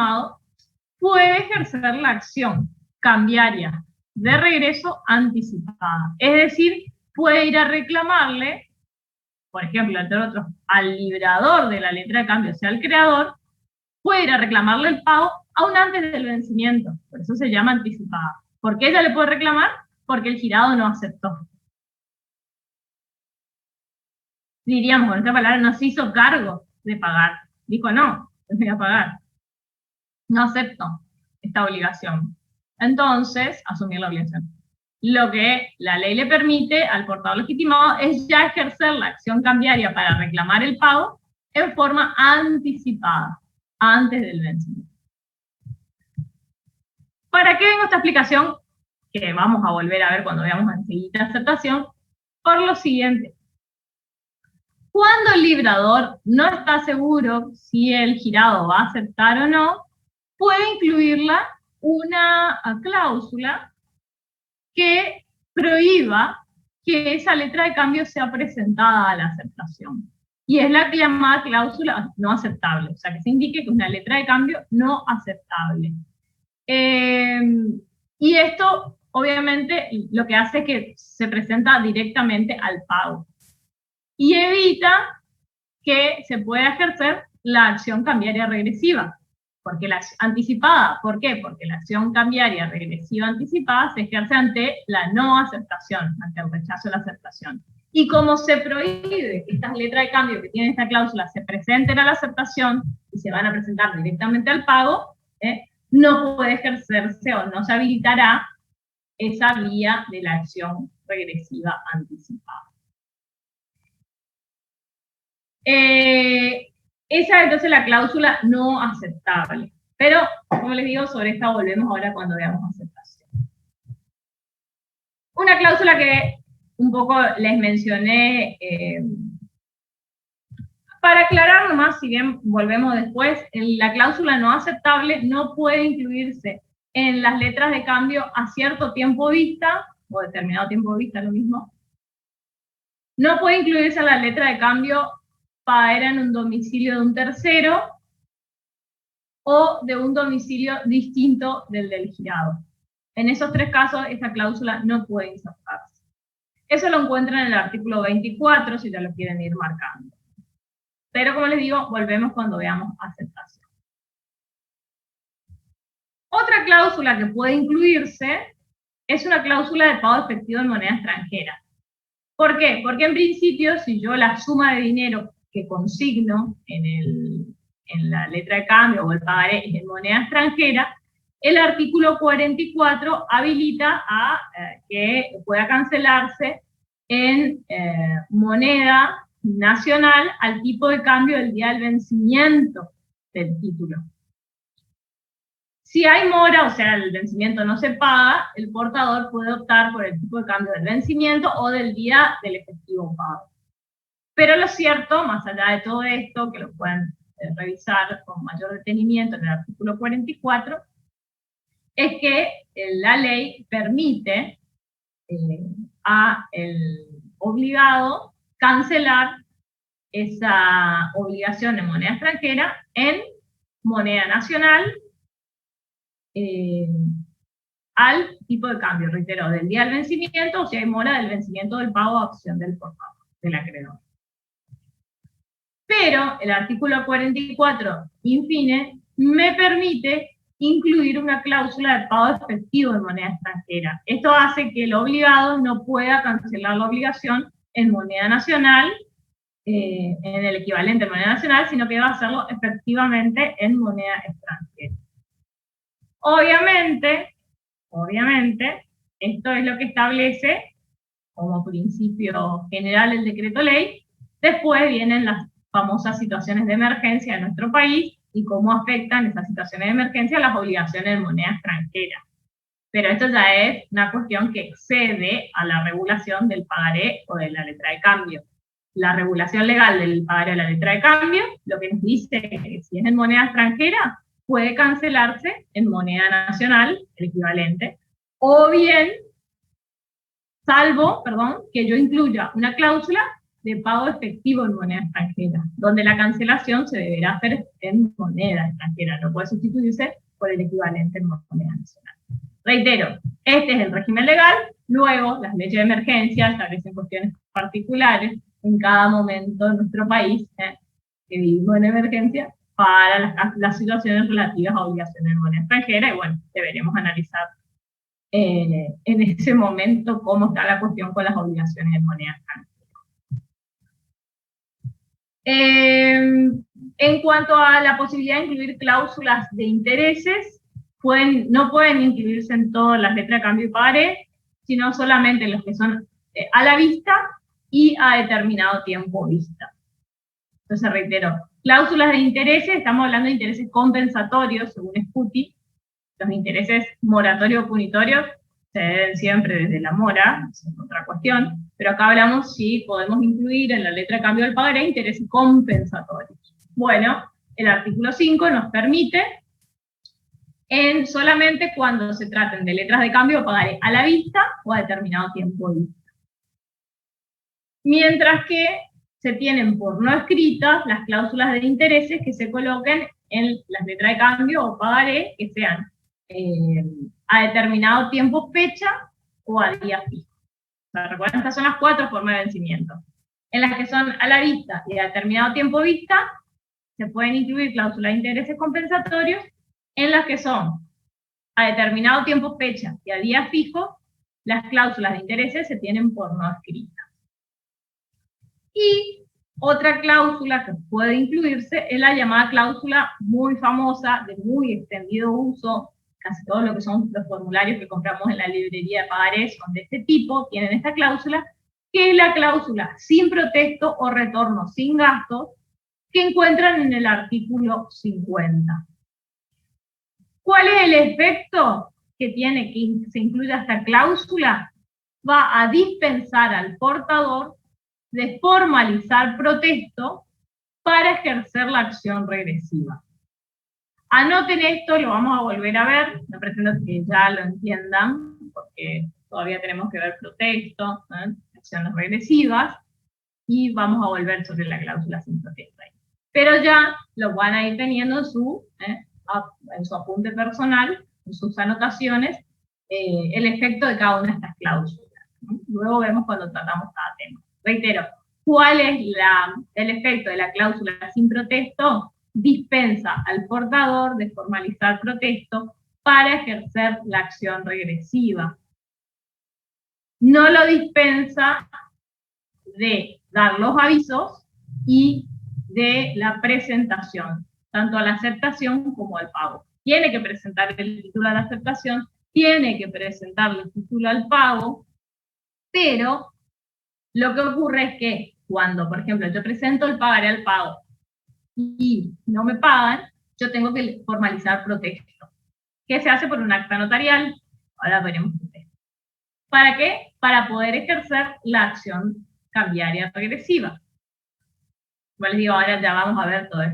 legitimado puede ejercer la acción cambiaria de regreso anticipada. Es decir, puede ir a reclamarle, por ejemplo, entre otros, al librador de la letra de cambio, o sea, al creador, puede ir a reclamarle el pago aún antes del vencimiento. Por eso se llama anticipada. ¿Por qué ella le puede reclamar? Porque el girado no aceptó. Diríamos, con esta palabra, no se hizo cargo de pagar. Dijo, no voy a pagar. No acepto esta obligación. Entonces, asumir la obligación. Lo que la ley le permite al portador legitimado es ya ejercer la acción cambiaria para reclamar el pago en forma anticipada, antes del vencimiento. ¿Para qué vengo esta explicación? Que vamos a volver a ver cuando veamos enseguida aceptación, por lo siguiente. Cuando el librador no está seguro si el girado va a aceptar o no, puede incluirla una cláusula que prohíba que esa letra de cambio sea presentada a la aceptación. Y es la llamada cláusula no aceptable, o sea, que se indique que es una letra de cambio no aceptable. Y esto, obviamente, lo que hace es que se presenta directamente al pago. Y evita que se pueda ejercer la acción cambiaria regresiva. Porque la anticipada, ¿por qué? Porque la acción cambiaria regresiva anticipada se ejerce ante la no aceptación, ante el rechazo de la aceptación. Y como se prohíbe que estas letras de cambio que tienen esta cláusula se presenten a la aceptación y se van a presentar directamente al pago, no puede ejercerse o no se habilitará esa vía de la acción regresiva anticipada. Esa es entonces la cláusula no aceptable. Pero, como les digo, sobre esta volvemos ahora cuando veamos aceptación. Una cláusula que un poco les mencioné, para aclarar nomás, si bien volvemos después, la cláusula no aceptable no puede incluirse en las letras de cambio a cierto tiempo vista, o determinado tiempo vista, lo mismo. No puede incluirse en la letra de cambio para en un domicilio de un tercero o de un domicilio distinto del girado. En esos tres casos, esta cláusula no puede insertarse. Eso lo encuentran en el artículo 24, si ya lo quieren ir marcando. Pero como les digo, volvemos cuando veamos aceptación. Otra cláusula que puede incluirse es una cláusula de pago efectivo en moneda extranjera. ¿Por qué? Porque en principio, si yo la suma de dinero que consigno en la letra de cambio o el pagaré es en moneda extranjera, el artículo 44 habilita a que pueda cancelarse en moneda nacional al tipo de cambio del día del vencimiento del título. Si hay mora, o sea, el vencimiento no se paga, el portador puede optar por el tipo de cambio del vencimiento o del día del efectivo pago. Pero lo cierto, más allá de todo esto, que lo pueden revisar con mayor detenimiento en el artículo 44, es que la ley permite a el obligado cancelar esa obligación en moneda extranjera en moneda nacional al tipo de cambio, reitero, del día del vencimiento, o si hay mora del vencimiento del pago a opción del portador, del acreedor. Pero el artículo 44, infine, me permite incluir una cláusula de pago efectivo en moneda extranjera. Esto hace que el obligado no pueda cancelar la obligación en moneda nacional, en el equivalente en moneda nacional, sino que va a hacerlo efectivamente en moneda extranjera. Obviamente, esto es lo que establece como principio general el decreto ley. Después vienen las famosas situaciones de emergencia en nuestro país y cómo afectan esas situaciones de emergencia las obligaciones en moneda extranjera. Pero esto ya es una cuestión que excede a la regulación del pagaré o de la letra de cambio. La regulación legal del pagaré o de la letra de cambio lo que nos dice es que si es en moneda extranjera, puede cancelarse en moneda nacional, el equivalente, o bien, salvo, que yo incluya una cláusula de pago efectivo en moneda extranjera, donde la cancelación se deberá hacer en moneda extranjera, no puede sustituirse por el equivalente en moneda nacional. Reitero, este es el régimen legal, luego las leyes de emergencia establecen cuestiones particulares en cada momento de nuestro país, que vivimos en emergencia, para las situaciones relativas a obligaciones en moneda extranjera, y bueno, deberemos analizar en ese momento cómo está la cuestión con las obligaciones en moneda extranjera. En cuanto a la posibilidad de incluir cláusulas de intereses, no pueden incluirse en todas las letras de cambio y pagaré, sino solamente en los que son a la vista y a determinado tiempo vista. Entonces reitero, cláusulas de intereses, estamos hablando de intereses compensatorios, según Scuti. Los intereses moratorios o punitorios se deben siempre desde la mora, es otra cuestión, pero acá hablamos si podemos incluir en la letra de cambio del pagaré intereses compensatorios. Bueno, el artículo 5 nos permite, solamente cuando se traten de letras de cambio o pagaré a la vista o a determinado tiempo vista. Mientras que se tienen por no escritas las cláusulas de intereses que se coloquen en las letras de cambio o pagaré que sean a determinado tiempo fecha o a día fijo. O sea, recuerden, estas son las 4 formas de vencimiento. En las que son a la vista y a determinado tiempo vista, se pueden incluir cláusulas de intereses compensatorios. En las que son a determinado tiempo fecha y a día fijo, las cláusulas de intereses se tienen por no escritas. Y otra cláusula que puede incluirse es la llamada cláusula muy famosa, de muy extendido uso. Casi todo lo que son los formularios que compramos en la librería de pagarés son de este tipo, tienen esta cláusula, que es la cláusula sin protesto o retorno sin gastos, que encuentran en el artículo 50. ¿Cuál es el efecto que tiene que se incluya esta cláusula? Va a dispensar al portador de formalizar protesto para ejercer la acción regresiva. Anoten esto, lo vamos a volver a ver, no pretendo que ya lo entiendan, porque todavía tenemos que ver protesto, acciones regresivas, y vamos a volver sobre la cláusula sin protesto ahí. Pero ya lo van a ir teniendo en su apunte personal, en sus anotaciones, el efecto de cada una de estas cláusulas. Luego vemos cuando tratamos cada tema. Reitero, ¿cuál es el efecto de la cláusula sin protesto? Dispensa al portador de formalizar protesto para ejercer la acción regresiva. No lo dispensa de dar los avisos y de la presentación, tanto a la aceptación como al pago. Tiene que presentar el título a la aceptación, tiene que presentar el título al pago, pero lo que ocurre es que cuando, por ejemplo, yo presento el pagaré al pago y no me pagan, yo tengo que formalizar protesto, que se hace por un acta notarial. Ahora veremos protesto. ¿Para qué? Para poder ejercer la acción cambiaria regresiva. Como les digo, ahora ya vamos a ver todos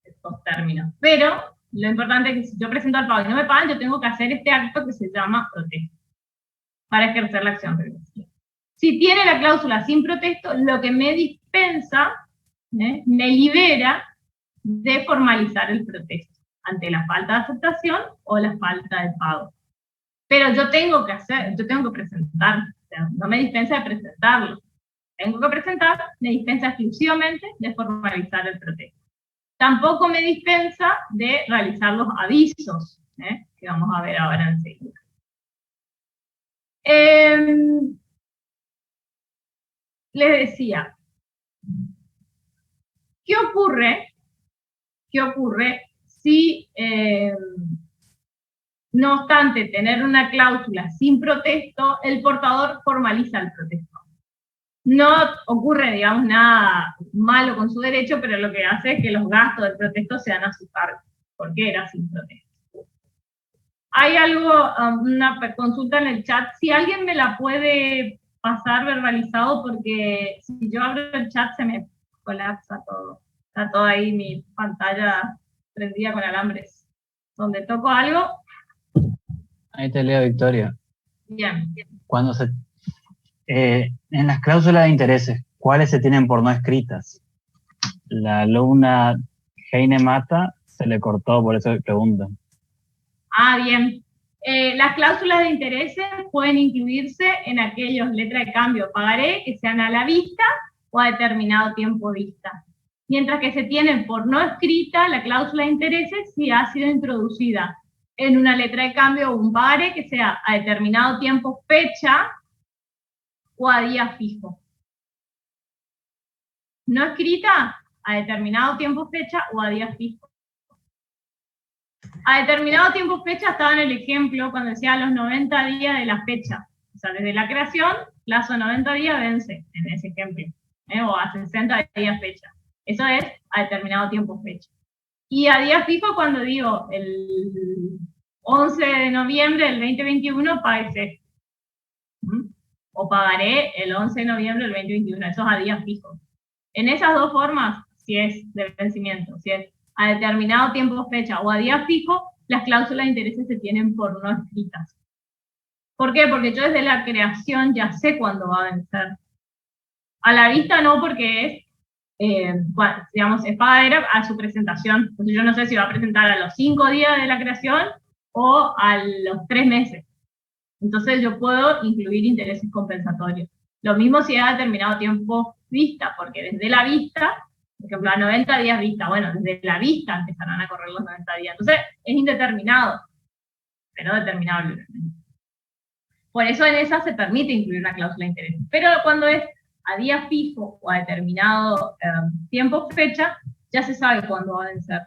estos términos. Pero lo importante es que si yo presento al pago y no me pagan, yo tengo que hacer este acto que se llama protesto, para ejercer la acción regresiva. Si tiene la cláusula sin protesto, lo que me dispensa, me libera de formalizar el protesto ante la falta de aceptación o la falta de pago. Pero yo tengo que presentar, o sea, no me dispensa de presentarlo. Tengo que presentar, me dispensa exclusivamente de formalizar el protesto. Tampoco me dispensa de realizar los avisos, que vamos a ver ahora enseguida. Les decía, ¿qué ocurre si, no obstante tener una cláusula sin protesto, el portador formaliza el protesto? No ocurre, digamos, nada malo con su derecho, pero lo que hace es que los gastos del protesto sean a su cargo, porque era sin protesto. Hay algo, una consulta en el chat, si alguien me la puede pasar verbalizado, porque si yo abro el chat se me colapsa todo. Está toda ahí mi pantalla prendida con alambres. Donde toco algo. Ahí te leo, Victoria. Bien. Cuando en las cláusulas de intereses, ¿cuáles se tienen por no escritas? La alumna Heine Mata se le cortó, por eso pregunto. Ah, bien. Las cláusulas de intereses pueden incluirse en aquellos letras de cambio pagaré que sean a la vista o a determinado tiempo vista. Mientras que se tienen por no escrita la cláusula de intereses si ha sido introducida en una letra de cambio o un pagaré que sea a determinado tiempo fecha o a día fijo. No escrita, a determinado tiempo fecha o a día fijo. A determinado tiempo fecha estaba en el ejemplo cuando decía los 90 días de la fecha. O sea, desde la creación, plazo de 90 días vence, en ese ejemplo. O a 60 días fecha. Eso es a determinado tiempo fecha. Y a día fijo cuando digo el 11 de noviembre del 2021 páguese. O pagaré el 11 de noviembre del 2021. Eso es a día fijo. En esas dos formas, si es de vencimiento, si es a determinado tiempo fecha o a día fijo, las cláusulas de intereses se tienen por no escritas. ¿Por qué? Porque yo desde la creación ya sé cuándo va a vencer. A la vista no, porque es, digamos, es pagadera a su presentación. Entonces yo no sé si va a presentar a los 5 días de la creación o a los 3 meses. Entonces yo puedo incluir intereses compensatorios. Lo mismo si ha determinado tiempo vista, porque desde la vista, por ejemplo, a 90 días vista, bueno, desde la vista empezarán a correr los 90 días. Entonces es indeterminado, pero determinado libremente. Por eso en esa se permite incluir una cláusula de interés. Pero cuando es a día fijo o a determinado tiempo fecha, ya se sabe cuándo va a vencer.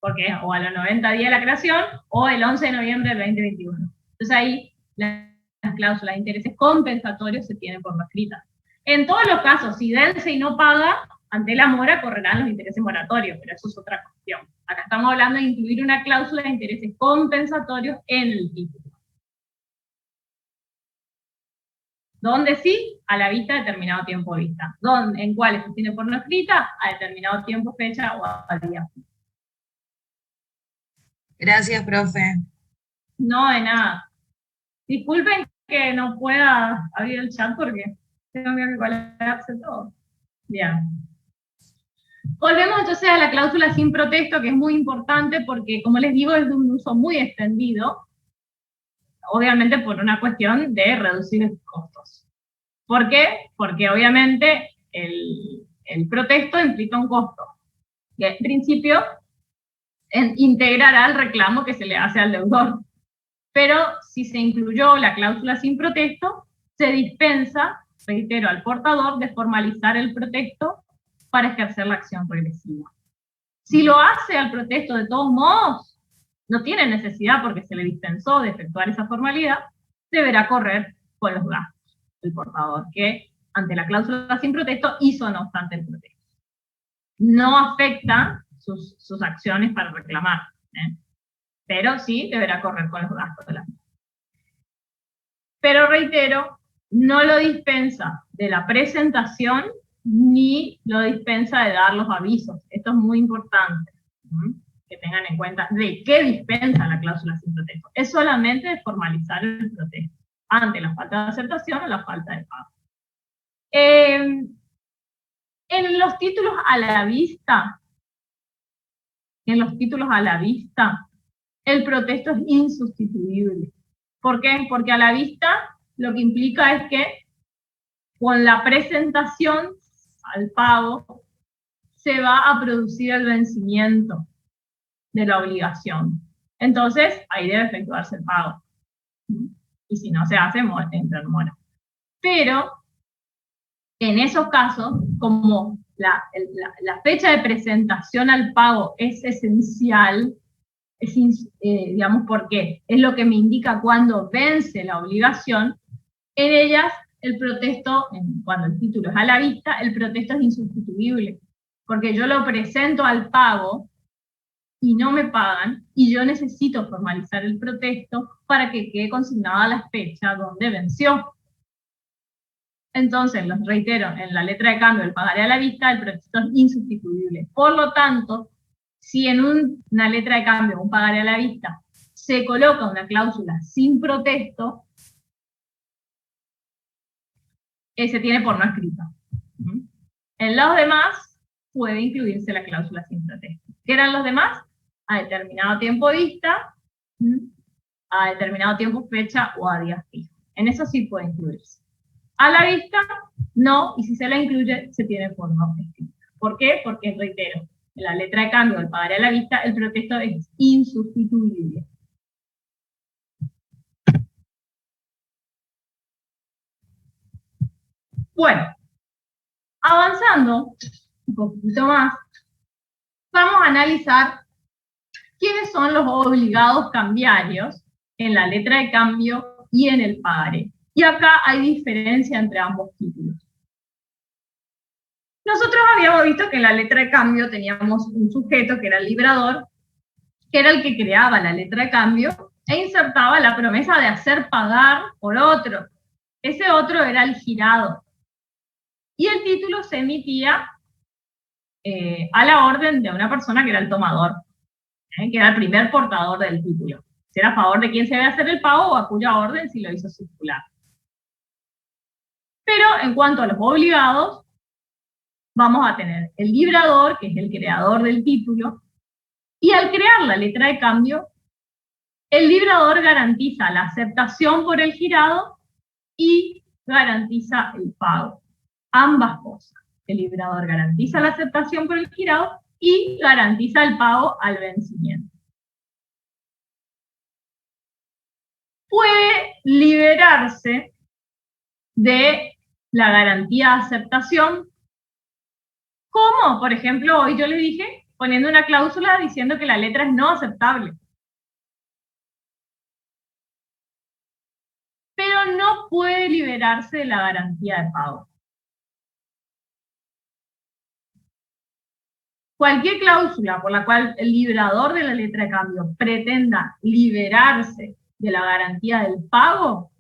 Porque es o a los 90 días de la creación o el 11 de noviembre del 2021. Entonces ahí las cláusulas de intereses compensatorios se tienen por no escritas. En todos los casos, si vence y no paga, ante la mora correrán los intereses moratorios, pero eso es otra cuestión. Acá estamos hablando de incluir una cláusula de intereses compensatorios en el título. Donde sí, a la vista, determinado tiempo vista. ¿En cuáles se tiene por no escrita? A determinado tiempo, fecha o a día. Gracias, profe. No, de nada. Disculpen que no pueda abrir el chat porque tengo que colapse todo. Bien. Volvemos entonces a la cláusula sin protesto, que es muy importante porque, como les digo, es de un uso muy extendido, obviamente por una cuestión de reducir costos. ¿Por qué? Porque obviamente el protesto implica un costo. Y en principio integrará el reclamo que se le hace al deudor. Pero si se incluyó la cláusula sin protesto, se dispensa, reitero, al portador de formalizar el protesto para ejercer la acción regresiva. Si lo hace al protesto de todos modos, no tiene necesidad porque se le dispensó de efectuar esa formalidad, deberá correr con los gastos del portador, que ante la cláusula sin protesto hizo no obstante el protesto. No afecta sus acciones para reclamar, pero sí deberá correr con los gastos de la misma. Pero reitero, no lo dispensa de la presentación ni lo dispensa de dar los avisos. Esto es muy importante, que tengan en cuenta de qué dispensa la cláusula sin protesto. Es solamente de formalizar el protesto ante la falta de aceptación o la falta de pago. En los títulos a la vista, el protesto es insustituible. ¿Por qué? Porque a la vista lo que implica es que con la presentación al pago se va a producir el vencimiento de la obligación. Entonces, ahí debe efectuarse el pago. Y si no se hace, entra en mora. Pero, en esos casos, como la fecha de presentación al pago es esencial, digamos, porque es lo que me indica cuándo vence la obligación, en ellas el protesto, cuando el título es a la vista, el protesto es insustituible, porque yo lo presento al pago y no me pagan, y yo necesito formalizar el protesto para que quede consignada la fecha donde venció. Entonces, los reitero, en la letra de cambio del pagaré a la vista, el protesto es insustituible. Por lo tanto, si en una letra de cambio, un pagaré a la vista, se coloca una cláusula sin protesto, se tiene por no escrita. En los demás puede incluirse la cláusula sin pretexto. ¿Qué eran los demás? A determinado tiempo vista, a determinado tiempo fecha o a días fijos. En eso sí puede incluirse. A la vista, no, y si se la incluye, se tiene por no escrita. ¿Por qué? Porque, reitero, en la letra de cambio del pagaré a la vista, el pretexto es insustituible. Bueno, avanzando un poquito más, vamos a analizar quiénes son los obligados cambiarios en la letra de cambio y en el pagaré. Y acá hay diferencia entre ambos títulos. Nosotros habíamos visto que en la letra de cambio teníamos un sujeto que era el librador, que era el que creaba la letra de cambio e insertaba la promesa de hacer pagar por otro. Ese otro era el girado. Y el título se emitía a la orden de una persona que era el tomador, que era el primer portador del título. Si era a favor de quién se debe hacer el pago o a cuya orden si lo hizo circular. Pero en cuanto a los obligados, vamos a tener el librador, que es el creador del título, y al crear la letra de cambio, el librador garantiza la aceptación por el girado y garantiza el pago. Ambas cosas. El librador garantiza la aceptación por el girado y garantiza el pago al vencimiento. Puede liberarse de la garantía de aceptación. ¿Cómo? Por ejemplo, hoy yo les dije, poniendo una cláusula diciendo que la letra es no aceptable. Pero no puede liberarse de la garantía de pago. Cualquier cláusula por la cual el librador de la letra de cambio pretenda liberarse de la garantía del pago,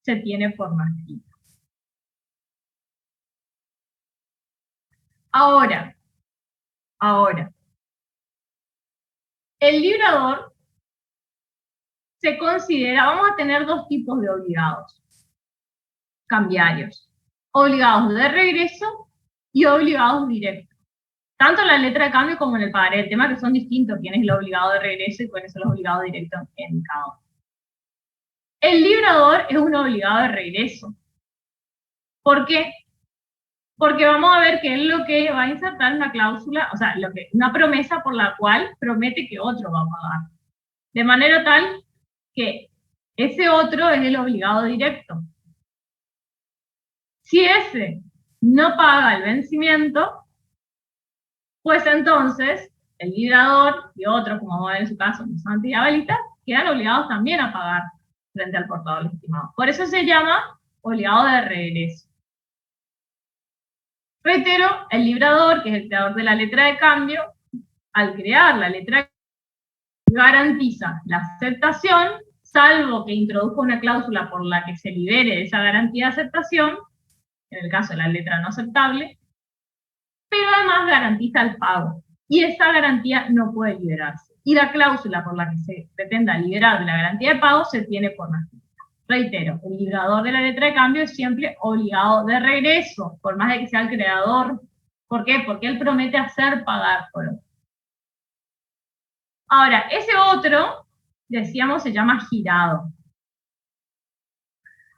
se tiene por no escrita. Ahora, el librador se considera, vamos a tener dos tipos de obligados cambiarios, obligados de regreso y obligados directos. Tanto en la letra de cambio como en el pagaré, el tema que son distintos, quién es el obligado de regreso y cuáles son los obligados directos en cada uno. El librador es un obligado de regreso. ¿Por qué? Porque vamos a ver que él lo que va a insertar es una cláusula, o sea, una promesa por la cual promete que otro va a pagar. De manera tal que ese otro es el obligado directo. Si ese no paga el vencimiento, pues entonces el librador y otros, como vamos a ver en su caso, Santi y Abelita, quedan obligados también a pagar frente al portador legitimado. Por eso se llama obligado de regreso. Reitero, el librador, que es el creador de la letra de cambio, al crear la letra de cambio, garantiza la aceptación, salvo que introduzca una cláusula por la que se libere de esa garantía de aceptación, en el caso de la letra no aceptable, pero además garantiza el pago. Y esa garantía no puede liberarse. Y la cláusula por la que se pretenda liberar de la garantía de pago se tiene por no escrita. Reitero, el librador de la letra de cambio es siempre obligado de regreso, por más de que sea el creador. ¿Por qué? Porque él promete hacer pagar por otro. Ahora, ese otro, decíamos, se llama girado.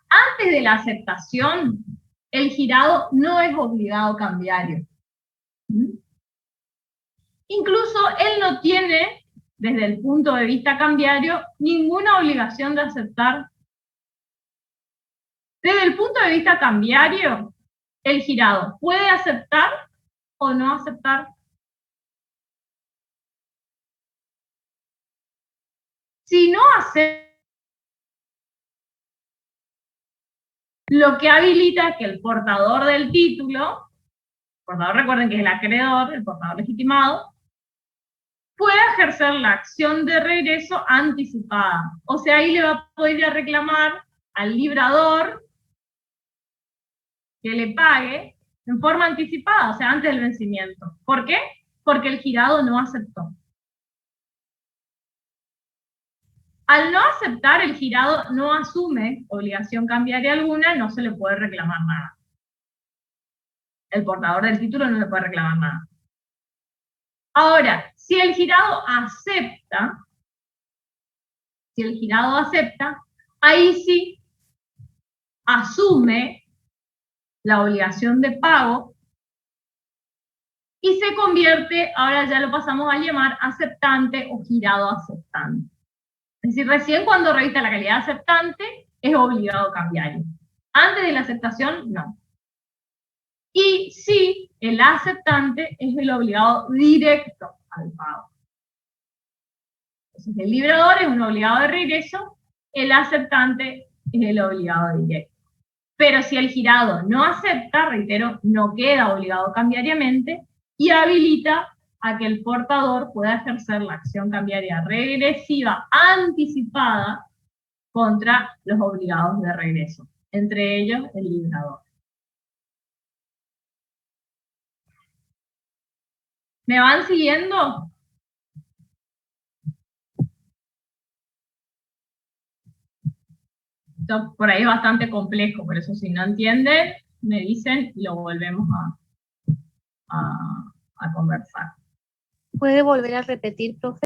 Antes de la aceptación, el girado no es obligado cambiario. Incluso él no tiene, desde el punto de vista cambiario, ninguna obligación de aceptar. Desde el punto de vista cambiario, el girado puede aceptar o no aceptar. Si no acepta, lo que habilita es que el portador del título, el portador recuerden que es el acreedor, el portador legitimado, puede ejercer la acción de regreso anticipada. O sea, ahí le va a poder ir a reclamar al librador que le pague en forma anticipada, o sea, antes del vencimiento. ¿Por qué? Porque el girado no aceptó. Al no aceptar, el girado no asume obligación cambiaria alguna, no se le puede reclamar nada. el portador del título no le puede reclamar nada. Ahora, si el girado acepta, ahí sí asume la obligación de pago y se convierte, ahora ya lo pasamos a llamar aceptante o girado aceptante. Es decir, recién cuando revista la calidad aceptante es obligado cambiario. Antes de la aceptación, no. Y sí, el aceptante es el obligado directo al pago. Entonces, el librador es un obligado de regreso, el aceptante es el obligado directo. Pero si el girado no acepta, reitero, no queda obligado cambiariamente y habilita a que el portador pueda ejercer la acción cambiaria regresiva anticipada contra los obligados de regreso, entre ellos el librador. ¿Me van siguiendo? Esto por ahí es bastante complejo, por eso si no entienden, me dicen y lo volvemos a conversar. ¿Puede volver a repetir, profe?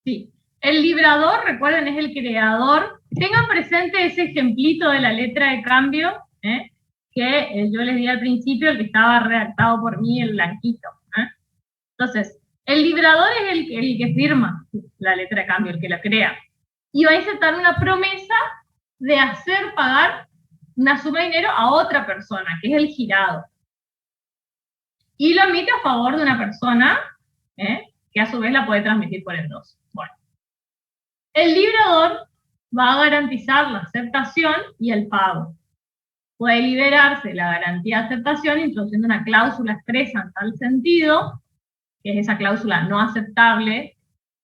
Sí. El librador, recuerden, es el creador. Tengan presente ese ejemplito de la letra de cambio, que yo les di al principio, el que estaba redactado por mí, el blanquito. Entonces, el librador es el que firma la letra de cambio, el que la crea. Y va a insertar una promesa de hacer pagar una suma de dinero a otra persona, que es el girado. Y lo emite a favor de una persona, que a su vez la puede transmitir por endoso. Bueno. El librador va a garantizar la aceptación y el pago. Puede liberarse la garantía de aceptación introduciendo una cláusula expresa en tal sentido, que es esa cláusula no aceptable,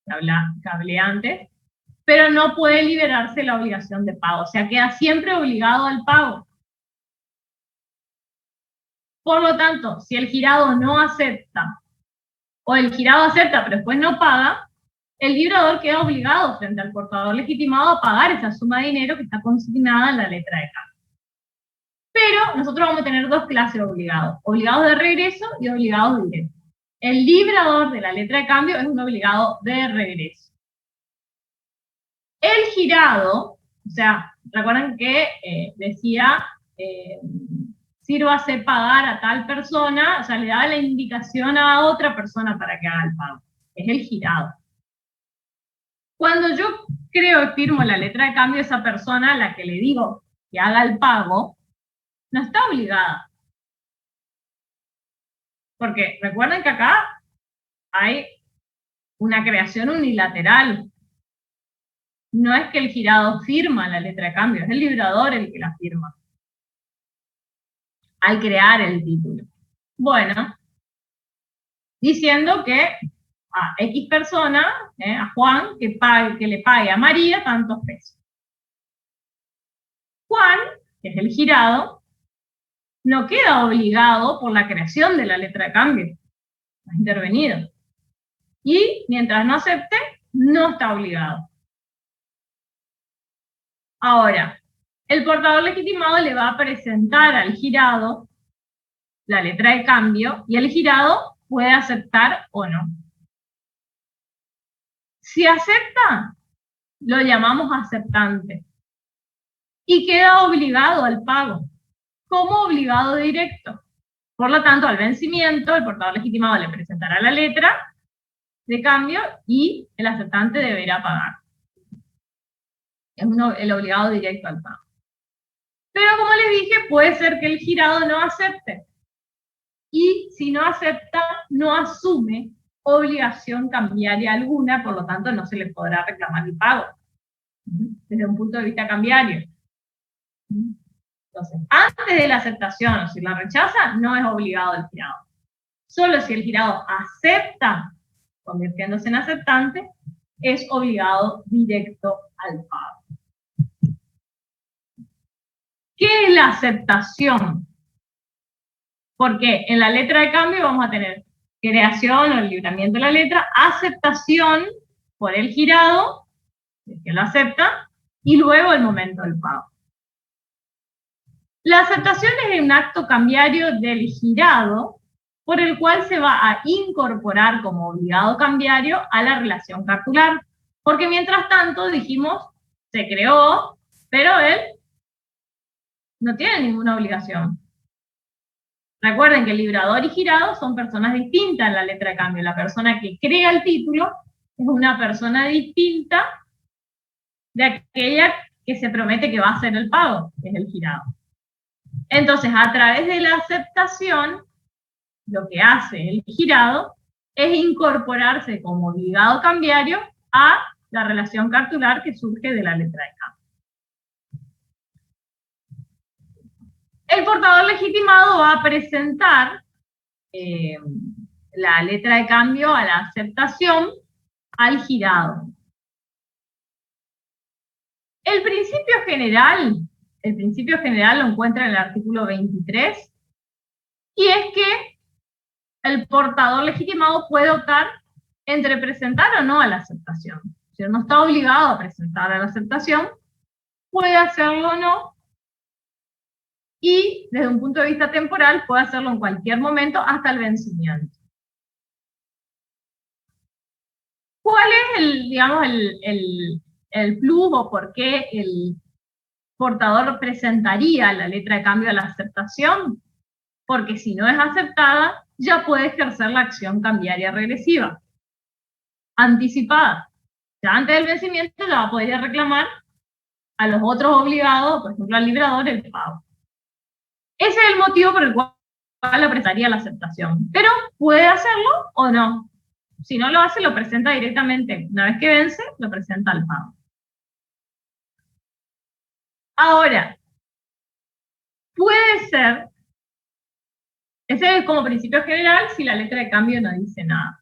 que hablé antes, pero no puede liberarse la obligación de pago, o sea, queda siempre obligado al pago. Por lo tanto, si el girado no acepta, o el girado acepta pero después no paga, el librador queda obligado frente al portador legitimado a pagar esa suma de dinero que está consignada en la letra de cambio. Pero nosotros vamos a tener dos clases de obligados, obligados de regreso y obligados directos. El librador de la letra de cambio es un obligado de regreso. El girado, o sea, recuerden que decía, sírvase pagar a tal persona, o sea, le daba la indicación a otra persona para que haga el pago. Es el girado. Cuando yo creo y firmo la letra de cambio, esa persona a la que le digo que haga el pago, no está obligada. Porque recuerden que acá hay una creación unilateral. No es que el girado firma la letra de cambio, es el librador el que la firma. Al crear el título. Bueno, diciendo que a X persona, a Juan, que le pague a María tantos pesos. Juan, que es el girado, no queda obligado por la creación de la letra de cambio. Ha intervenido. Y mientras no acepte, no está obligado. Ahora, el portador legitimado le va a presentar al girado la letra de cambio y el girado puede aceptar o no. Si acepta, lo llamamos aceptante y queda obligado al pago como obligado directo. Por lo tanto, al vencimiento, el portador legitimado le presentará la letra de cambio y el aceptante deberá pagar. Es el obligado directo al pago. Pero como les dije, puede ser que el girado no acepte. Y si no acepta, no asume obligación cambiaria alguna, por lo tanto no se le podrá reclamar el pago. Desde un punto de vista cambiario. Entonces, antes de la aceptación, o si la rechaza, no es obligado el girado. Solo si el girado acepta, convirtiéndose en aceptante, es obligado directo al pago. ¿Qué es la aceptación? Porque en la letra de cambio vamos a tener creación o el libramiento de la letra, aceptación por el girado, el que lo acepta, y luego el momento del pago. La aceptación es un acto cambiario del girado, por el cual se va a incorporar como obligado cambiario a la relación cartular. Porque mientras tanto, dijimos, se creó, pero él no tiene ninguna obligación. Recuerden que librador y girado son personas distintas en la letra de cambio. La persona que crea el título es una persona distinta de aquella que se promete que va a hacer el pago, que es el girado. Entonces, a través de la aceptación, lo que hace el girado es incorporarse como obligado cambiario a la relación cartular que surge de la letra de cambio. El portador legitimado va a presentar la letra de cambio a la aceptación al girado. El principio general lo encuentra en el artículo 23, y es que el portador legitimado puede optar entre presentar o no a la aceptación. Si no está obligado a presentar a la aceptación, puede hacerlo o no, y desde un punto de vista temporal puede hacerlo en cualquier momento hasta el vencimiento. ¿Cuál es el plus o por qué el portador presentaría la letra de cambio a la aceptación? Porque si no es aceptada, ya puede ejercer la acción cambiaria regresiva, anticipada. Ya antes del vencimiento ya va a poder reclamar a los otros obligados, por ejemplo al librador, el pago. Ese es el motivo por el cual lo presentaría la aceptación. Pero puede hacerlo o no. Si no lo hace, lo presenta directamente. Una vez que vence, lo presenta al pago. Ahora, puede ser, ese es como principio general si la letra de cambio no dice nada.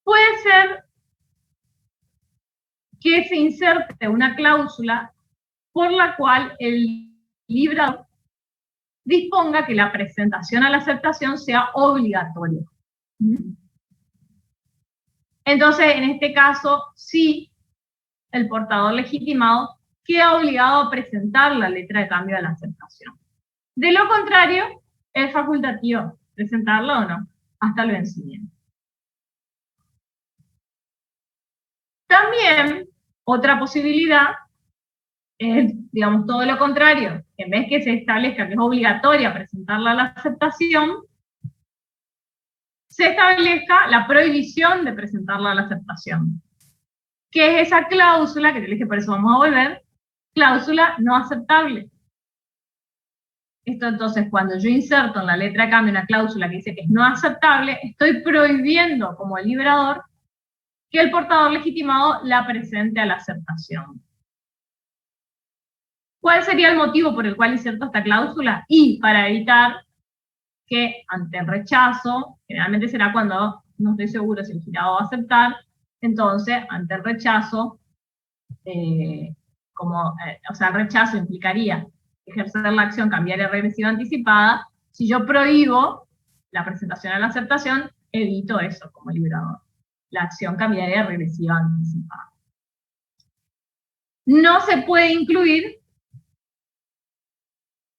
Puede ser que se inserte una cláusula por la cual el librador disponga que la presentación a la aceptación sea obligatoria. Entonces, en este caso, sí, el portador legitimado queda obligado a presentar la letra de cambio a la aceptación. De lo contrario, es facultativo presentarla o no, hasta el vencimiento. También, otra posibilidad es, digamos, todo lo contrario. En vez que se establezca que es obligatoria presentarla a la aceptación, se establezca la prohibición de presentarla a la aceptación. ¿Qué es esa cláusula? Que te dije, por eso vamos a volver. Cláusula no aceptable. Esto entonces, cuando yo inserto en la letra de cambio una cláusula que dice que es no aceptable, estoy prohibiendo como el librador que el portador legitimado la presente a la aceptación. ¿Cuál sería el motivo por el cual inserto esta cláusula? Y para evitar que ante el rechazo, generalmente será cuando no estoy seguro si el girado va a aceptar, entonces ante el rechazo, el rechazo implicaría ejercer la acción cambiaria regresiva anticipada. Si yo prohíbo la presentación a la aceptación, evito eso como librador, la acción cambiaria regresiva anticipada. No se puede incluir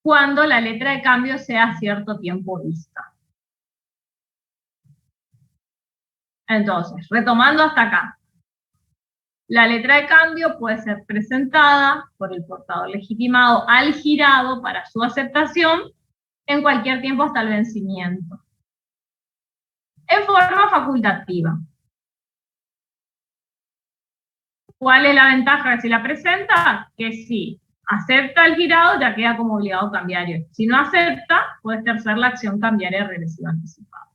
cuando la letra de cambio sea a cierto tiempo vista. Entonces, retomando hasta acá, la letra de cambio puede ser presentada por el portador legitimado al girado para su aceptación en cualquier tiempo hasta el vencimiento, en forma facultativa. ¿Cuál es la ventaja de si la presenta? Que si acepta el girado, ya queda como obligado cambiario. Si no acepta, puede ejercer la acción cambiaria regresiva anticipada.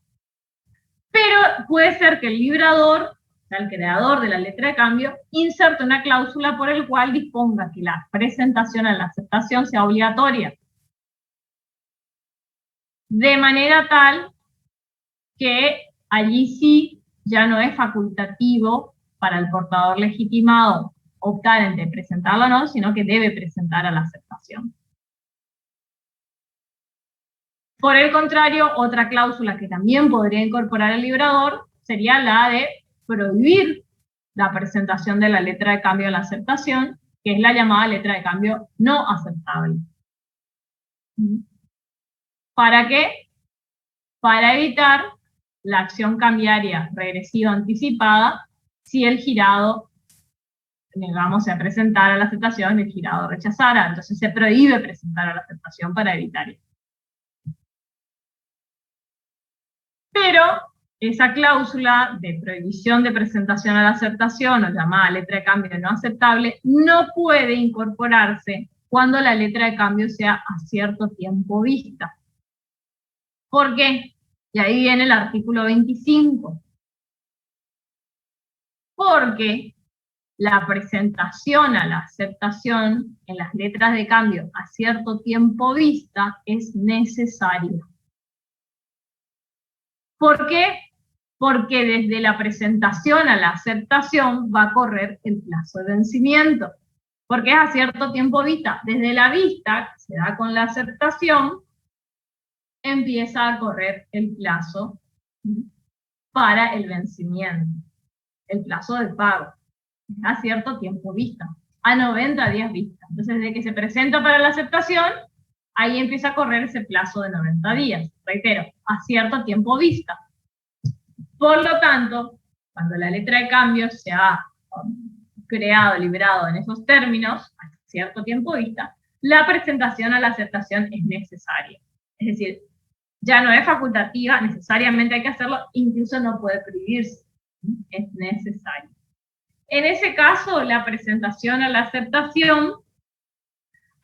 Pero puede ser que el librador, o sea, el creador de la letra de cambio, inserte una cláusula por el cual disponga que la presentación a la aceptación sea obligatoria. De manera tal que allí sí ya no es facultativo para el portador legitimado optar entre presentarlo o no, sino que debe presentar a la aceptación. Por el contrario, otra cláusula que también podría incorporar el librador sería la de prohibir la presentación de la letra de cambio a la aceptación que es la llamada letra de cambio no aceptable. ¿Para qué? Para evitar la acción cambiaria regresiva anticipada si el girado, digamos, se presentara a la aceptación y el girado rechazara. Entonces se prohíbe presentar a la aceptación para evitar eso. Pero esa cláusula de prohibición de presentación a la aceptación, o llamada letra de cambio no aceptable, no puede incorporarse cuando la letra de cambio sea a cierto tiempo vista. ¿Por qué? Y ahí viene el artículo 25. Porque la presentación a la aceptación en las letras de cambio a cierto tiempo vista es necesaria. ¿Por qué? Porque desde la presentación a la aceptación va a correr el plazo de vencimiento. Porque es a cierto tiempo vista. Desde la vista, que se da con la aceptación, empieza a correr el plazo para el vencimiento, el plazo de pago. Es a cierto tiempo vista, a 90 días vista. Entonces, desde que se presenta para la aceptación, ahí empieza a correr ese plazo de 90 días. Reitero, a cierto tiempo vista. Por lo tanto, cuando la letra de cambio se ha creado, liberado en esos términos, a cierto tiempo vista, la presentación a la aceptación es necesaria. Es decir, ya no es facultativa, necesariamente hay que hacerlo, incluso no puede prohibirse, es necesario. En ese caso, la presentación a la aceptación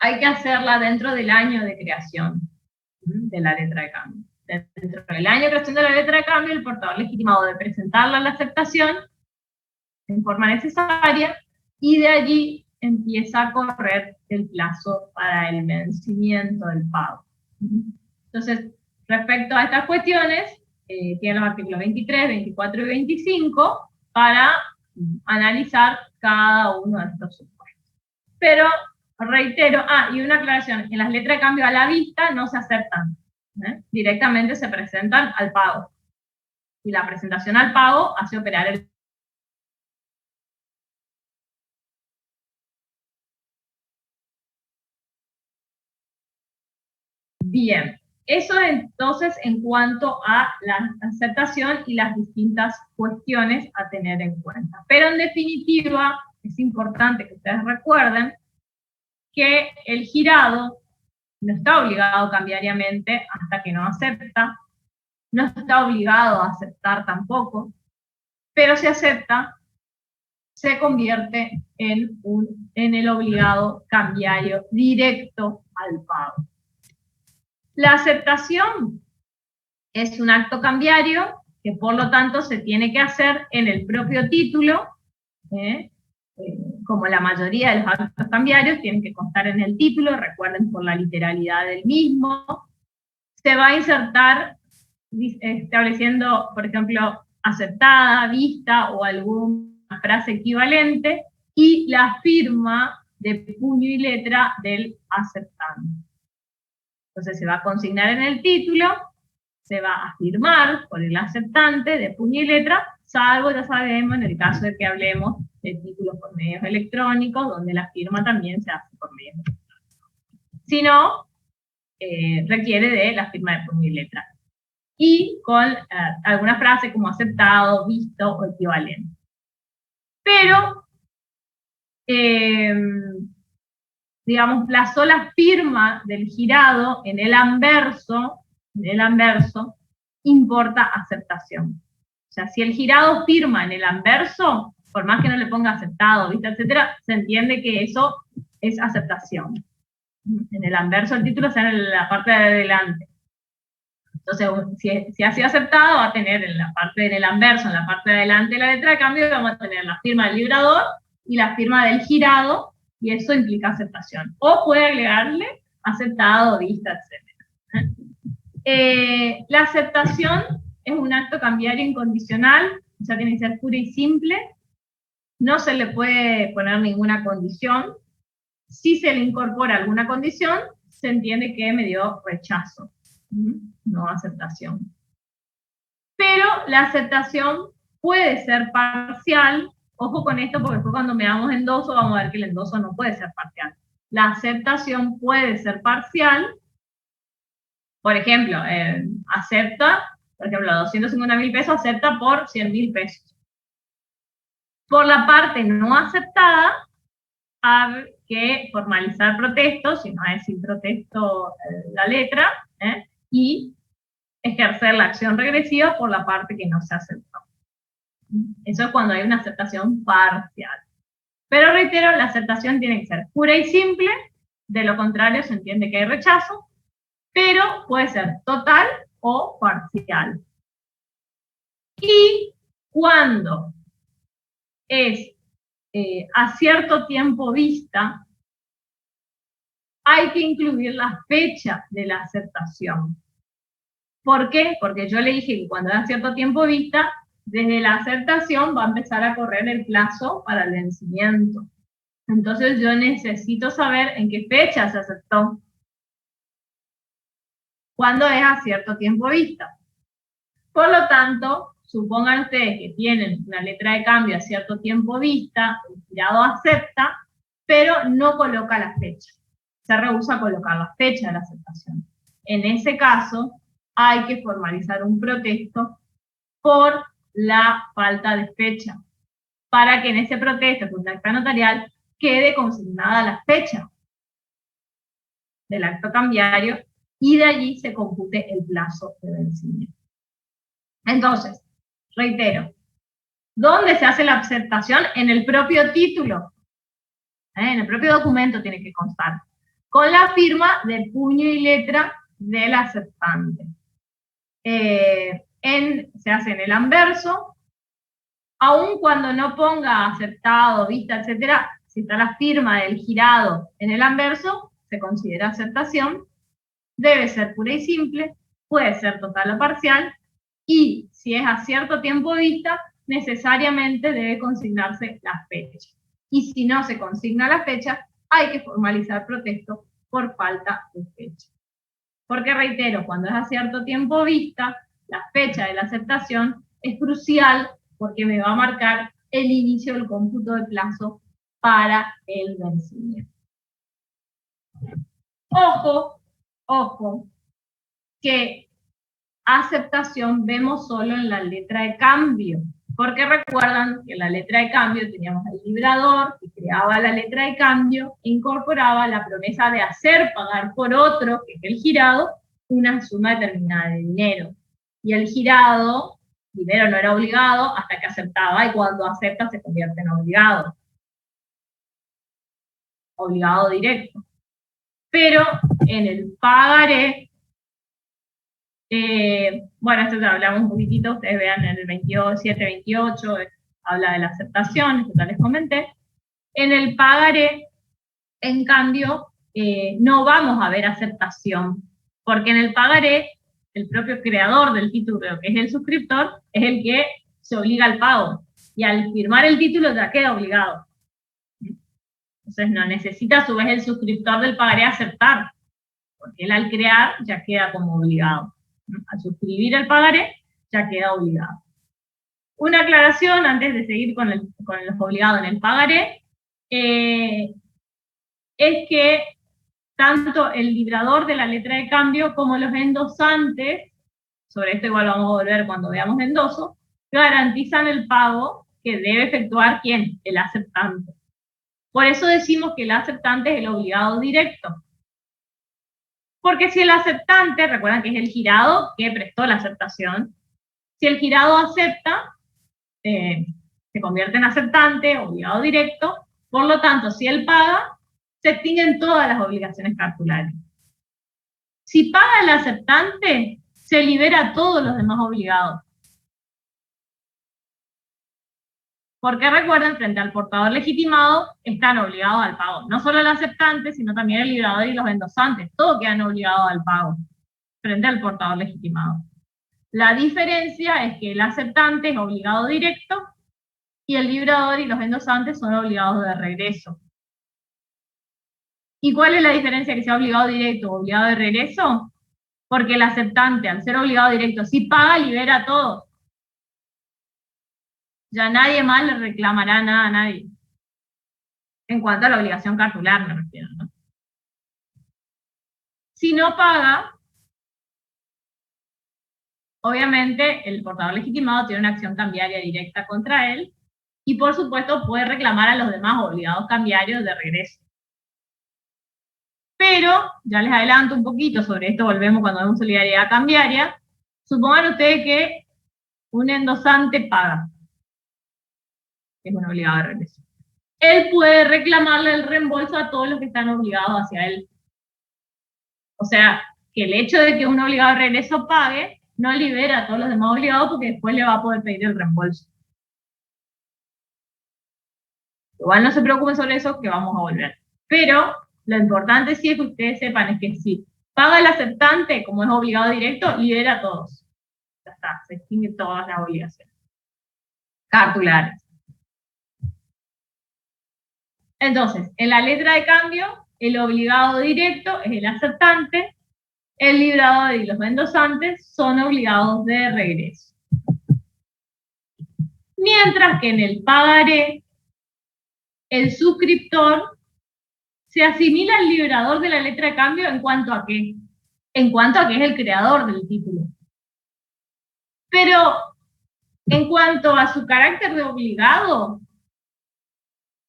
hay que hacerla dentro del año de creación de la letra de cambio. Dentro del año de creación de la letra de cambio, el portador legitimado debe presentarla a la aceptación en forma necesaria, y de allí empieza a correr el plazo para el vencimiento del pago. Entonces, respecto a estas cuestiones, tienen los artículos 23, 24 y 25 para analizar cada uno de estos supuestos. Pero, reitero, y una aclaración, en las letras de cambio a la vista no se aceptan, directamente se presentan al pago. Y la presentación al pago hace operar el... Bien. Eso entonces en cuanto a la aceptación y las distintas cuestiones a tener en cuenta. Pero en definitiva, es importante que ustedes recuerden que el girado no está obligado cambiariamente hasta que no acepta, no está obligado a aceptar tampoco, pero si acepta, se convierte en el obligado cambiario directo al pago. La aceptación es un acto cambiario que por lo tanto se tiene que hacer en el propio título, como la mayoría de los actos cambiarios tienen que constar en el título, recuerden por la literalidad del mismo. Se va a insertar estableciendo, por ejemplo, aceptada, vista o alguna frase equivalente, y la firma de puño y letra del aceptante. Entonces se va a consignar en el título, se va a firmar por el aceptante de puño y letra, salvo, ya sabemos, en el caso de que hablemos de títulos por medios electrónicos, donde la firma también se hace por medios electrónicos. Si no, requiere de la firma de puño y letra. Y con alguna frase como aceptado, visto o equivalente. Pero, digamos, la sola firma del girado en el anverso importa aceptación. O sea, si el girado firma en el anverso, por más que no le ponga aceptado, visto, etcétera, se entiende que eso es aceptación. En el anverso del título, o sea, en la parte de adelante. Entonces, si ha sido aceptado, va a tener en la parte del anverso, en la parte de adelante de la letra de cambio, vamos a tener la firma del librador y la firma del girado, y eso implica aceptación. O puede agregarle aceptado, vista, etc. La aceptación es un acto cambiario incondicional, o sea, tiene que ser pura y simple, no se le puede poner ninguna condición. Si se le incorpora alguna condición, se entiende que me dio rechazo, no aceptación. Pero la aceptación puede ser parcial Ojo con esto porque después cuando veamos endoso vamos a ver que el endoso no puede ser parcial. La aceptación puede ser parcial. Por ejemplo, acepta, por ejemplo, 250.000 pesos acepta por 100.000 pesos. Por la parte no aceptada, hay que formalizar protesto, si no es sin protesto la letra, y ejercer la acción regresiva por la parte que no se aceptó. Eso es cuando hay una aceptación parcial. Pero reitero, la aceptación tiene que ser pura y simple, de lo contrario se entiende que hay rechazo, pero puede ser total o parcial. Y cuando es a cierto tiempo vista, hay que incluir la fecha de la aceptación. ¿Por qué? Porque yo le dije que cuando es a cierto tiempo vista, desde la aceptación va a empezar a correr el plazo para el vencimiento. Entonces yo necesito saber en qué fecha se aceptó. Cuando es a cierto tiempo vista. Por lo tanto, supongan ustedes que tienen una letra de cambio a cierto tiempo vista, el girado acepta, pero no coloca la fecha. Se rehúsa a colocar la fecha de la aceptación. En ese caso, hay que formalizar un protesto por la falta de fecha, para que en ese protesto con un acta notarial quede consignada la fecha del acto cambiario y de allí se compute el plazo de vencimiento. Entonces, reitero, ¿dónde se hace la aceptación? En el propio título, en el propio documento tiene que constar, con la firma de puño y letra del aceptante. Se hace en el anverso, aun cuando no ponga aceptado, vista, etcétera, si está la firma del girado en el anverso, se considera aceptación, debe ser pura y simple, puede ser total o parcial, y si es a cierto tiempo vista, necesariamente debe consignarse la fecha. Y si no se consigna la fecha, hay que formalizar protesto por falta de fecha. Porque reitero, cuando es a cierto tiempo vista, la fecha de la aceptación es crucial porque me va a marcar el inicio del cómputo de plazo para el vencimiento. Ojo, que aceptación vemos solo en la letra de cambio, porque recuerdan que en la letra de cambio teníamos el librador que creaba la letra de cambio e incorporaba la promesa de hacer pagar por otro, que es el girado, una suma determinada de dinero. Y el girado, primero no era obligado hasta que aceptaba, y cuando acepta se convierte en obligado. Obligado directo. Pero en el pagaré, bueno, esto ya hablamos un poquitito, ustedes vean en el 27-28, habla de la aceptación, esto ya les comenté. En el pagaré, en cambio, no vamos a ver aceptación, porque en el pagaré, el propio creador del título, que es el suscriptor, es el que se obliga al pago, y al firmar el título ya queda obligado. Entonces no necesita a su vez el suscriptor del pagaré aceptar, porque él al crear ya queda como obligado. Al suscribir el pagaré, ya queda obligado. Una aclaración antes de seguir con los obligados en el pagaré, es que tanto el librador de la letra de cambio como los endosantes, sobre esto igual vamos a volver cuando veamos endoso, garantizan el pago que debe efectuar ¿quién? El aceptante. Por eso decimos que el aceptante es el obligado directo. Porque si el aceptante, recuerdan que es el girado que prestó la aceptación, si el girado acepta, se convierte en aceptante, obligado directo, por lo tanto, si él paga, se extinguen todas las obligaciones cartulares. Si paga el aceptante, se libera a todos los demás obligados. Porque recuerden, frente al portador legitimado, están obligados al pago. No solo el aceptante, sino también el librador y los endosantes. Todos quedan obligados al pago, frente al portador legitimado. La diferencia es que el aceptante es obligado directo, y el librador y los endosantes son obligados de regreso. ¿Y cuál es la diferencia que sea obligado directo o obligado de regreso? Porque el aceptante, al ser obligado directo, si paga, libera a todos. Ya nadie más le reclamará nada a nadie. En cuanto a la obligación cartular me refiero, ¿no? Si no paga, obviamente el portador legitimado tiene una acción cambiaria directa contra él y por supuesto puede reclamar a los demás obligados cambiarios de regreso. Pero, ya les adelanto un poquito, sobre esto volvemos cuando vemos solidaridad cambiaria. Supongan ustedes que un endosante paga, que es un obligado de regreso. Él puede reclamarle el reembolso a todos los que están obligados hacia él. O sea, que el hecho de que un obligado de regreso pague no libera a todos los demás obligados porque después le va a poder pedir el reembolso. Igual no se preocupen sobre eso, que vamos a volver. Pero lo importante sí es que ustedes sepan es que si paga el aceptante, como es obligado directo, libera a todos. Ya está, se extinguen todas las obligaciones cartulares. Entonces, en la letra de cambio, el obligado directo es el aceptante, el librador y los endosantes son obligados de regreso. Mientras que en el pagaré, el suscriptor se asimila al librador de la letra de cambio en cuanto a qué? En cuanto a que es el creador del título. Pero en cuanto a su carácter de obligado,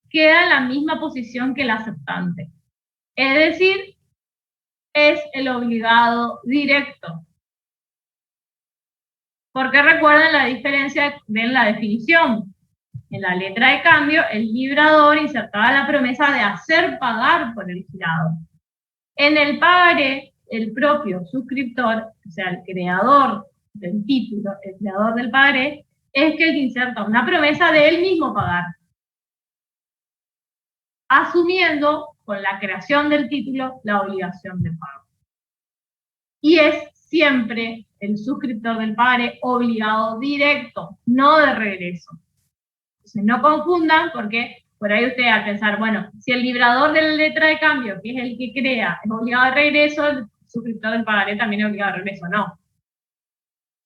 queda en la misma posición que el aceptante. Es decir, es el obligado directo. Porque recuerden la diferencia de la definición. En la letra de cambio, el librador insertaba la promesa de hacer pagar por el girado. En el pagaré, el propio suscriptor, o sea, el creador del título, el creador del pagaré, es que inserta una promesa de él mismo pagar, asumiendo con la creación del título la obligación de pago. Y es siempre el suscriptor del pagaré obligado directo, no de regreso. Entonces no confundan porque por ahí ustedes al pensar, bueno, si el librador de la letra de cambio, que es el que crea, es obligado de regreso, el suscriptor del pagaré también es obligado de regreso. No.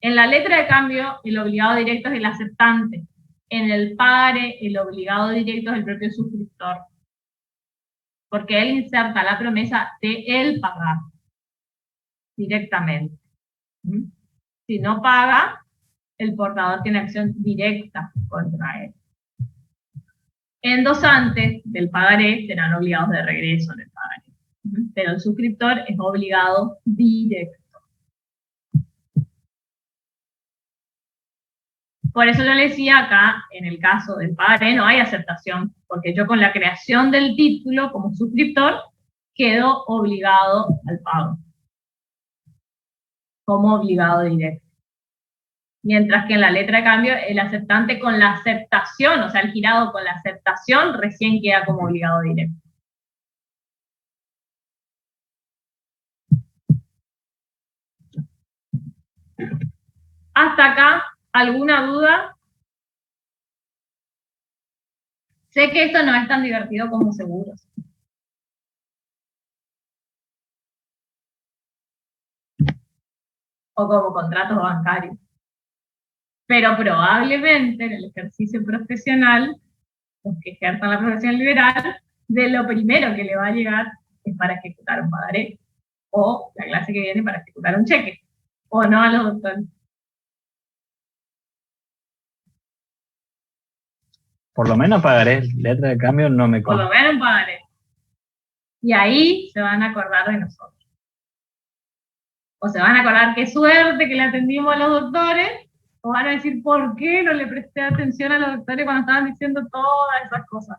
En la letra de cambio, el obligado directo es el aceptante. En el pagaré, el obligado directo es el propio suscriptor. Porque él inserta la promesa de él pagar directamente. Si no paga, el portador tiene acción directa contra él. Endosantes del pagaré serán obligados de regreso en el pagaré. Pero el suscriptor es obligado directo. Por eso yo le decía acá, en el caso del pagaré no hay aceptación, porque yo con la creación del título como suscriptor quedo obligado al pago, como obligado directo. Mientras que en la letra de cambio, el aceptante con la aceptación, o sea, el girado con la aceptación, recién queda como obligado directo. Hasta acá, ¿alguna duda? Sé que esto no es tan divertido como seguros. O como contratos bancarios. Pero probablemente en el ejercicio profesional, los que ejerzan la profesión liberal, de lo primero que le va a llegar es para ejecutar un pagaré. O la clase que viene para ejecutar un cheque. O no a los doctores. Por lo menos pagaré, letra de cambio no me Por lo consta. menos un pagaré. Y ahí se van a acordar de nosotros. O se van a acordar qué suerte que le atendimos a los doctores, o van a decir por qué no le presté atención a los doctores cuando estaban diciendo todas esas cosas.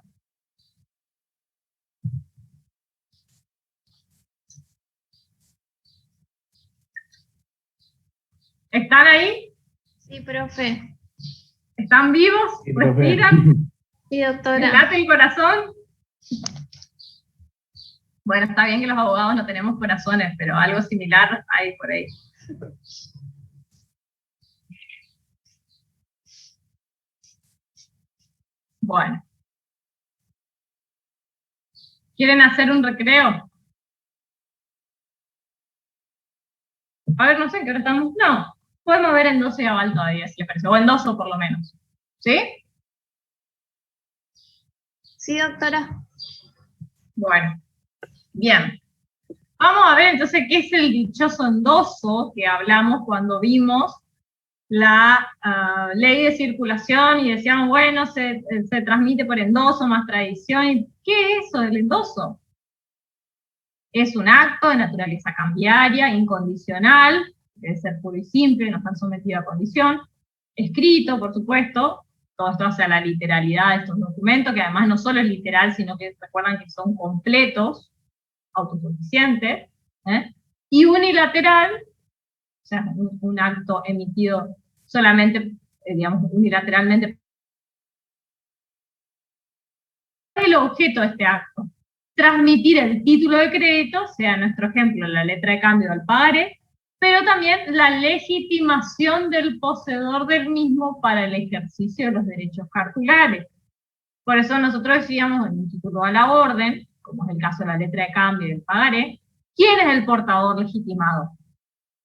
¿Están ahí? Sí, profe. ¿Están vivos? Sí, profe. ¿Respiran? Sí, ¿Les doctora. late el corazón? Bueno, está bien que los abogados no tenemos corazones, pero algo similar hay por ahí. Bueno. ¿Quieren hacer un recreo? A ver, no sé, ¿qué hora estamos? No, podemos ver en 12 aval todavía, si les parece, o en 2 por lo menos. ¿Sí? Sí, doctora. Bueno, bien. Vamos a ver entonces qué es el dichoso endoso que hablamos cuando vimos la ley de circulación y decíamos, bueno, se transmite por endoso más tradición. ¿Qué es eso del endoso? Es un acto de naturaleza cambiaria, incondicional, debe ser puro y simple, no está sometido a condición, escrito, por supuesto, todo esto hace a la literalidad de estos documentos, que además no solo es literal, sino que recuerdan que son completos, autosuficientes, y unilateral, o sea, un acto emitido solamente, digamos, unilateralmente. El objeto de este acto, transmitir el título de crédito, sea en nuestro ejemplo la letra de cambio del pagaré, pero también la legitimación del poseedor del mismo para el ejercicio de los derechos cartulares. Por eso nosotros decíamos en un título a la orden, como es el caso de la letra de cambio y del pagaré, ¿quién es el portador legitimado?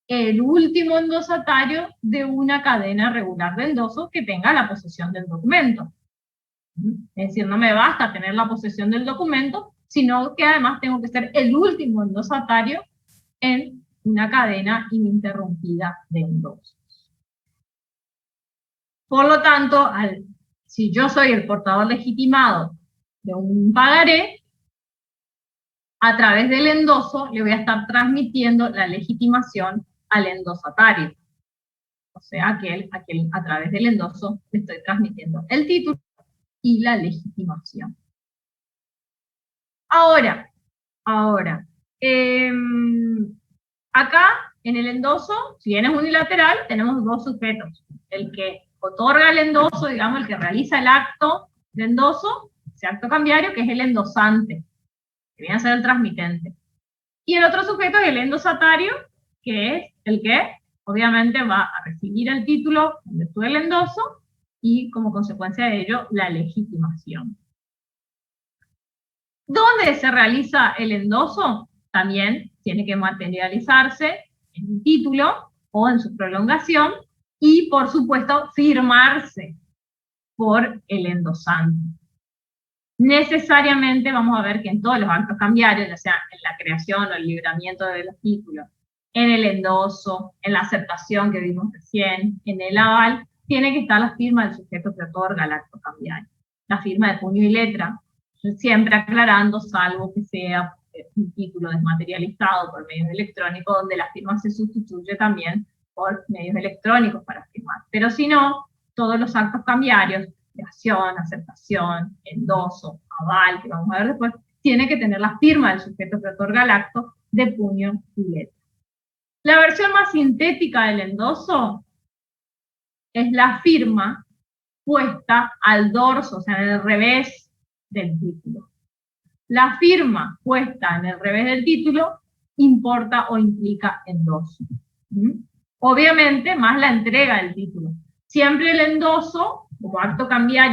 El último endosatario de una cadena regular de endosos que tenga la posesión del documento. Es decir, no me basta tener la posesión del documento, sino que además tengo que ser el último endosatario en una cadena ininterrumpida de endosos. Por lo tanto, si yo soy el portador legitimado de un pagaré, a través del endoso le voy a estar transmitiendo la legitimación al endosatario. O sea, a través del endoso le estoy transmitiendo el título y la legitimación. Ahora, acá en el endoso, si bien es unilateral, tenemos dos sujetos. El que otorga el endoso, digamos, el que realiza el acto de endoso, ese acto cambiario, que es el endosante, que viene a ser el transmitente. Y el otro sujeto es el endosatario, que es el que obviamente va a recibir el título en virtud del endoso y como consecuencia de ello la legitimación. ¿Dónde se realiza el endoso? También tiene que materializarse en un título o en su prolongación y por supuesto firmarse por el endosante. Necesariamente vamos a ver que en todos los actos cambiarios, ya sea en la creación o el libramiento de los títulos, en el endoso, en la aceptación que vimos recién, en el aval, tiene que estar la firma del sujeto que otorga el acto cambiario. La firma de puño y letra, siempre aclarando, salvo que sea un título desmaterializado por medios electrónicos, donde la firma se sustituye también por medios electrónicos para firmar. Pero si no, todos los actos cambiarios, creación, aceptación, endoso, aval, que vamos a ver después, tiene que tener la firma del sujeto que otorga el acto de puño y letra. La versión más sintética del endoso es la firma puesta al dorso, o sea, en el revés del título. La firma puesta en el revés del título importa o implica endoso. Obviamente, más la entrega del título. Siempre el endoso, como acto cambiario,